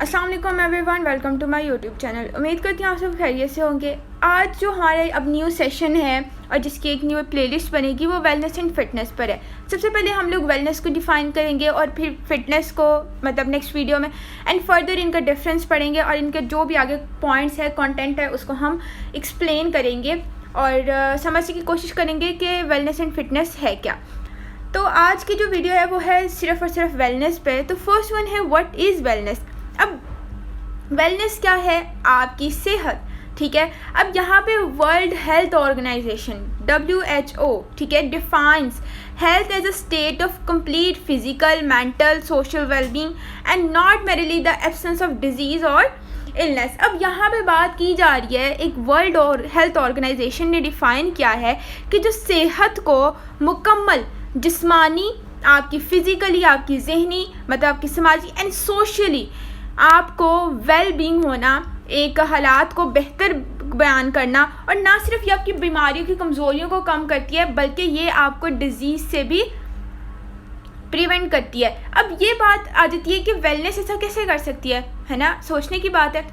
अस्सलाम वालेकुम everyone, welcome to my YouTube channel. उम्मीद करती हूँ आप सब खैरियत से होंगे। आज जो हमारा अब न्यू सेशन है और जिसकी एक न्यू प्लेलिस्ट बनेगी वो वेलनेस एंड फिटनेस पर है। सबसे पहले हम लोग वेलनेस को डिफ़ाइन करेंगे और फिर फिटनेस को मतलब नेक्स्ट वीडियो में एंड फर्दर इनका डिफरेंस पढ़ेंगे और इनके जो भी आगे पॉइंट्स है, कंटेंट है, उसको हम एक्सप्लेन करेंगे और समझने की कोशिश करेंगे कि वेलनेस एंड फिटनेस है क्या। तो आज की जो वीडियो है वो है सिर्फ़ और सिर्फ वेलनेस पे। तो फर्स्ट वन है व्हाट इज़ वेलनेस। अब वेलनेस क्या है? आपकी सेहत, ठीक है। अब यहाँ पे वर्ल्ड हेल्थ ऑर्गेनाइजेशन WHO, ठीक है, defines health as a state of complete physical, mental, social wellbeing and not merely the absence of disease और इलनेस। अब यहाँ पे बात की जा रही है, एक वर्ल्ड और हेल्थ ऑर्गेनाइजेशन ने डिफ़ाइन किया है कि जो सेहत को मुकम्मल जिस्मानी, आपकी फ़िज़िकली, आपकी जहनी, मतलब आपकी समाजी एंड सोशली आपको वेल बीइंग होना, एक हालात को बेहतर बयान करना, और ना सिर्फ ये आपकी बीमारियों की कमज़ोरियों को कम करती है बल्कि ये आपको डिज़ीज़ से भी प्रिवेंट करती है। अब ये बात आ जाती है कि वेलनेस ऐसा कैसे कर सकती है ना, सोचने की बात है।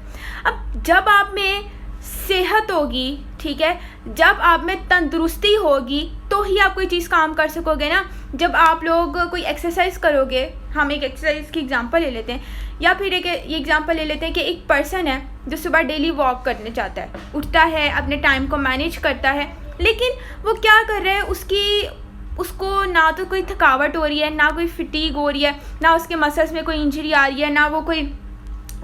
अब जब आप में सेहत होगी, ठीक है, जब आप में तंदुरुस्ती होगी तो ही आप कोई चीज़ काम कर सकोगे ना। जब आप लोग कोई एक्सरसाइज करोगे, हम एक एक्सरसाइज की एग्जांपल ले लेते हैं, या फिर एक ये एग्जांपल ले लेते हैं कि एक पर्सन है जो सुबह डेली वॉक करने चाहता है, उठता है, अपने टाइम को मैनेज करता है, लेकिन वो क्या कर रहा है, उसको ना तो कोई थकावट हो रही है, ना कोई फटीग हो रही है, ना उसके मसल्स में कोई इंजरी आ रही है, ना वो कोई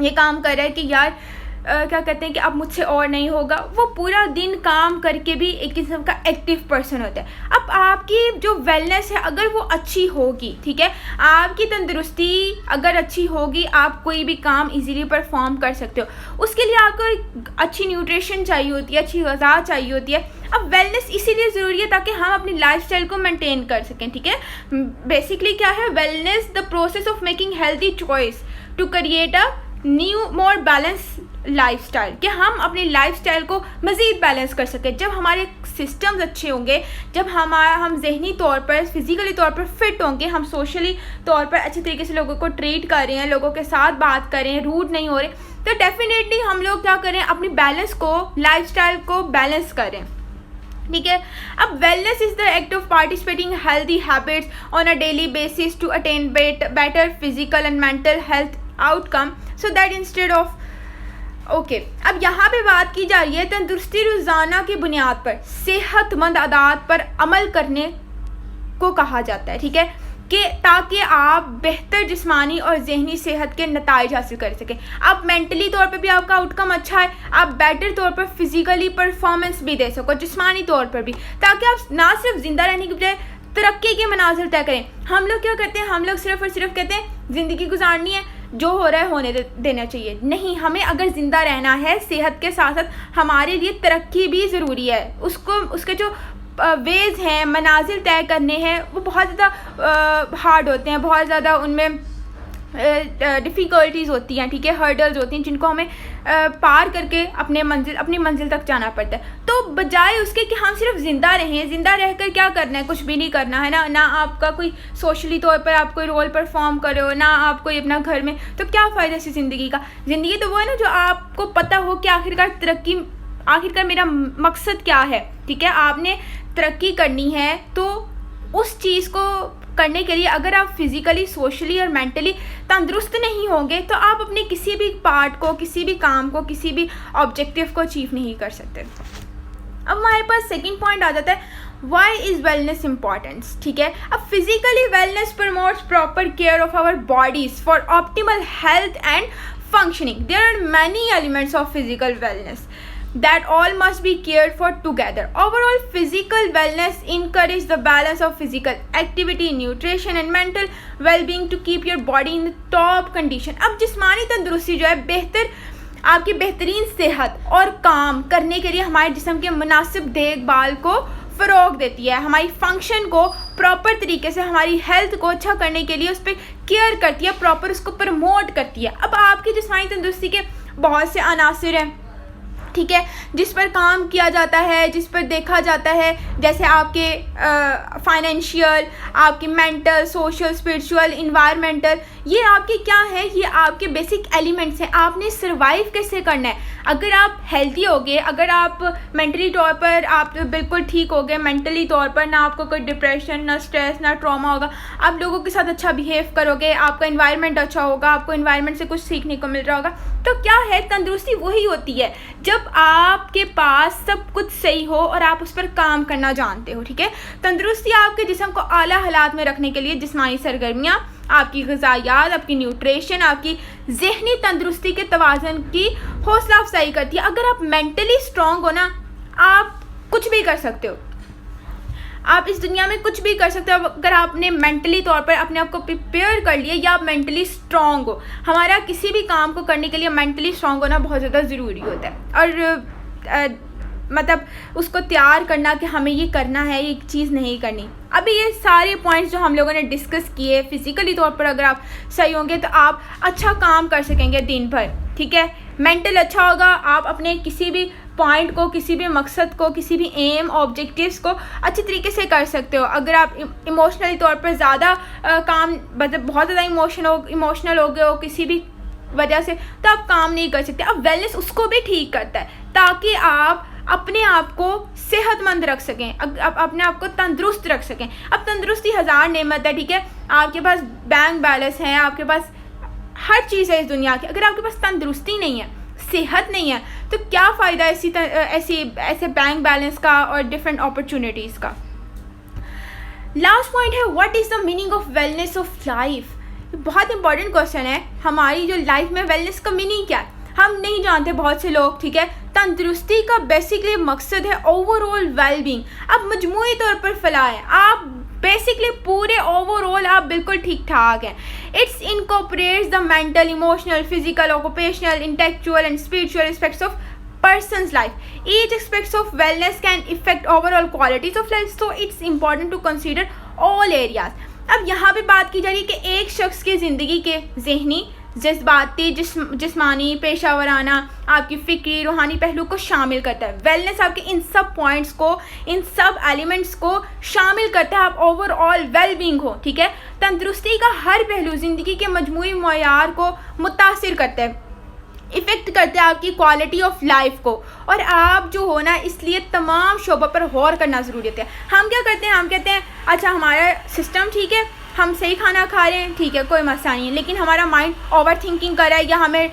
ये काम कर रहा है कि यार क्या कहते हैं कि अब मुझसे और नहीं होगा। वो पूरा दिन काम करके भी एक किस्म का एक्टिव पर्सन होता है। अब आपकी जो वेलनेस है अगर वो अच्छी होगी, ठीक है, आपकी तंदुरुस्ती अगर अच्छी होगी, आप कोई भी काम इजीली परफॉर्म कर सकते हो। उसके लिए आपको एक अच्छी न्यूट्रिशन चाहिए होती है, अच्छी ग़िज़ा चाहिए होती है। अब वेलनेस इसीलिए ज़रूरी है ताकि हम अपनी लाइफस्टाइल को मेंटेन कर सकें, ठीक है। बेसिकली क्या है wellness? The process of making healthy choice to create a new more balance lifestyle, कि हम अपनी लाइफस्टाइल को मज़ीद बैलेंस कर सकें। जब हमारे सिस्टम्स अच्छे होंगे, जब हम जहनी तौर पर, फिज़िकली तौर पर फिट होंगे, हम सोशली तौर पर अच्छे तरीके से लोगों को ट्रीट कर रहे हैं, लोगों के साथ बात कर रहे हैं, रूड नहीं हो रहे, तो डेफिनेटली हम लोग क्या करें, अपनी बैलेंस को, लाइफस्टाइल को बैलेंस करें, ठीक है। अब wellness is the act of participating healthy habits on a daily basis to attain better physical and mental health outcome so that instead of okay. अब यहाँ पे बात की जा रही है तंदुरुस्ती रोज़ाना की बुनियाद पर सेहतमंद आदत पर अमल करने को कहा जाता है, ठीक है, कि ताकि आप बेहतर जिस्मानी और जहनी सेहत के नताइज हासिल कर सकें। आप मेंटली तौर पे भी आपका आउटकम अच्छा है, आप बेटर तौर पर फिज़िकली परफॉर्मेंस भी दे सको, जिस्मानी तौर पर भी, ताकि आप ना सिर्फ ज़िंदा रहने की बजाय तरक्की के मनाजिर तय करें। हम लोग क्या करते हैं, हम लोग सिर्फ और सिर्फ कहते हैं ज़िंदगी गुजारनी है, जो हो रहा है होने देना चाहिए। नहीं, हमें अगर ज़िंदा रहना है, सेहत के साथ साथ हमारे लिए तरक्की भी ज़रूरी है। उसके जो वेज़ हैं, मनाजिल तय करने हैं, वो बहुत ज़्यादा हार्ड होते हैं, बहुत ज़्यादा उनमें डिफ़िकल्टीज़ होती हैं, ठीक है, हर्डल्स होती हैं, जिनको हमें पार करके अपनी मंजिल तक जाना पड़ता है। तो बजाय उसके कि हम सिर्फ ज़िंदा रहें, ज़िंदा रहकर क्या करना है, कुछ भी नहीं करना है ना आपका कोई सोशली तौर पर आप कोई रोल परफॉर्म करो, ना आप कोई अपना घर में, तो क्या फ़ायदा इस ज़िंदगी का। ज़िंदगी तो वो है ना जो आपको पता हो कि आखिरकार मेरा मकसद क्या है, ठीक है। आपने तरक्की करनी है तो उस चीज़ को करने के लिए अगर आप फिज़िकली, सोशली और मेंटली तंदुरुस्त नहीं होंगे तो आप अपने किसी भी पार्ट को, किसी भी काम को, किसी भी ऑब्जेक्टिव को अचीव नहीं कर सकते। अब हमारे पास सेकंड पॉइंट आ जाता है, वाई इज़ वेलनेस इम्पॉर्टेंस, ठीक है। अब physically wellness promotes proper care of our bodies for optimal health and functioning. There are many elements of physical wellness that all must be cared for together. Overall physical wellness encourages the balance of physical activity, nutrition and mental well-being to keep your body in the top condition. अब जिस्मानी तंदुरुस्ती जो है आपकी बेहतरीन सेहत और काम करने के लिए हमारे जिस्म के मुनासिब देखभाल को फ़रोग देती है, हमारी फंक्शन को प्रॉपर तरीके से, हमारी हेल्थ को अच्छा करने के लिए उस पर केयर करती है, प्रॉपर उसको प्रमोट करती है। अब आपकी जिस्मानी तंदुरुस्ती के बहुत से अनासर हैं, ठीक है, जिस पर काम किया जाता है, जिस पर देखा जाता है, जैसे आपके फाइनेंशियल, आपकी मेंटल, सोशल, स्पिरिचुअल, इन्वायरमेंटल, ये आपके क्या है, ये आपके बेसिक एलिमेंट्स हैं। आपने सर्वाइव कैसे करना है। अगर आप हेल्दी होगे, अगर आप मेंटली तौर पर आप बिल्कुल ठीक होगे, मेंटली तौर पर ना आपको कोई डिप्रेशन, ना स्ट्रेस, ना ट्रॉमा होगा, आप लोगों के साथ अच्छा बिहेव करोगे, आपका इन्वायरमेंट अच्छा होगा, आपको इन्वायरमेंट से कुछ सीखने को मिल रहा होगा, तो क्या है, तंदुरुस्ती वही होती है जब आपके पास सब कुछ सही हो और आप उस पर काम करना जानते हो। ठीक है, तंदुरुस्ती आपके जिस्म को आला हालात में रखने के लिए जिस्मानी सरगर्मियाँ, आपकी ग़िज़ायात, आपकी न्यूट्रिशन, आपकी ज़हनी तंदुरुस्ती के तवाज़ुन की हौसला अफजाई करती है। अगर आप मेंटली स्ट्रॉन्ग हो ना, आप कुछ भी कर सकते हो, आप इस दुनिया में कुछ भी कर सकते हो अगर आपने मेंटली तौर पर अपने आप को प्रिपेयर कर लिया या आप मेंटली स्ट्रॉन्ग हो। हमारा किसी भी काम को करने के लिए मेंटली स्ट्रॉन्ग होना बहुत ज़्यादा ज़रूरी होता है। और मतलब उसको तैयार करना कि हमें ये करना है, ये चीज़ नहीं करनी। अभी ये सारे पॉइंट्स जो हम लोगों ने डिस्कस किए, फिज़िकली तौर पर अगर आप सही होंगे तो आप अच्छा काम कर सकेंगे दिन भर। ठीक है, मेंटल अच्छा होगा, आप अपने किसी भी पॉइंट को, किसी भी मकसद को, किसी भी एम, ऑब्जेक्टिव्स को अच्छी तरीके से कर सकते हो। अगर आप इमोशनली तौर पर ज़्यादा काम, मतलब बहुत ज़्यादा इमोशनल हो गए हो किसी भी वजह से, तो आप काम नहीं कर सकते। अब वेलनेस उसको भी ठीक करता है ताकि आप अपने आप को सेहतमंद रख सकें, अपने आप को तंदुरुस्त रख सकें। अब तंदुरुस्ती हज़ार नेमत है। ठीक है, आपके पास बैंक बैलेंस है, आपके पास हर चीज़ है इस दुनिया की। अगर आपके पास तंदुरुस्ती नहीं है, सेहत नहीं है, तो क्या फ़ायदा ऐसे बैंक बैलेंस का और डिफरेंट अपॉर्चुनिटीज़ का। लास्ट पॉइंट है, what is the meaning of wellness of life. बहुत इंपॉर्टेंट क्वेश्चन है। हमारी जो लाइफ में वेलनेस का मीनिंग क्या है, हम नहीं जानते बहुत से लोग। ठीक है, तंदुरुस्ती का बेसिकली मकसद है ओवरऑल वेलबींग। आप मजमूई तौर पर फलाएं, आप बेसिकली पूरे ओवरऑल आप बिल्कुल ठीक ठाक हैं। It's incorporates the mental, emotional, physical, occupational, intellectual and spiritual aspects of person's life. Each aspects of wellness can affect overall qualities of life, so it's important to consider all areas. अब यहाँ पे बात की जा रही है कि एक शख्स की ज़िंदगी के ज़हनी, जज्बाती, जिस्मानी, पेशावराना, आपकी फ़िक्री, रूहानी पहलू को शामिल करता है। वेलनेस आपके इन सब पॉइंट्स को, इन सब एलिमेंट्स को शामिल करता है, आप ओवरऑल वेलबींग हो। ठीक है, तंदुरुस्ती का हर पहलू ज़िंदगी के मजमूई मयार को मुतासिर करता है, इफ़ेक्ट करते हैं आपकी क्वालिटी ऑफ लाइफ को। और आप जो हो ना, इसलिए तमाम शोबों पर गौर करना ज़रूरी होता है। हम क्या करते हैं, हम कहते हैं अच्छा हमारा सिस्टम ठीक है, हम सही खाना खा रहे हैं, ठीक है, कोई मसला नहीं है, लेकिन हमारा माइंड ओवर थिंकिंग कर रहा है या हमें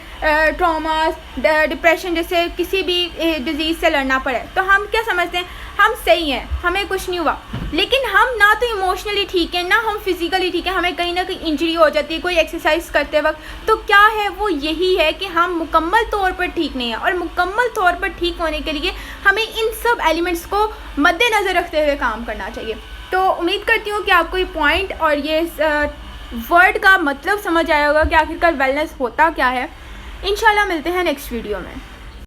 ट्रॉमा, डिप्रेशन जैसे किसी भी डिजीज़ से लड़ना पड़े, तो हम क्या समझते हैं, हम सही हैं, हमें कुछ नहीं हुआ। लेकिन हम ना तो इमोशनली ठीक है, ना हम फिज़िकली ठीक है, हमें कहीं ना कहीं इंजरी हो जाती है कोई एक्सरसाइज करते वक्त। तो क्या है, वो यही है कि हम मुकम्मल तौर पर ठीक नहीं हैं। और मुकम्मल तौर पर ठीक होने के लिए हमें इन सब एलिमेंट्स को मद्देनज़र रखते हुए काम करना चाहिए। तो उम्मीद करती हूँ कि आपको ये पॉइंट और ये वर्ड का मतलब समझ आया होगा कि आखिरकार वेलनेस होता क्या है। इंशाल्लाह मिलते हैं नेक्स्ट वीडियो में।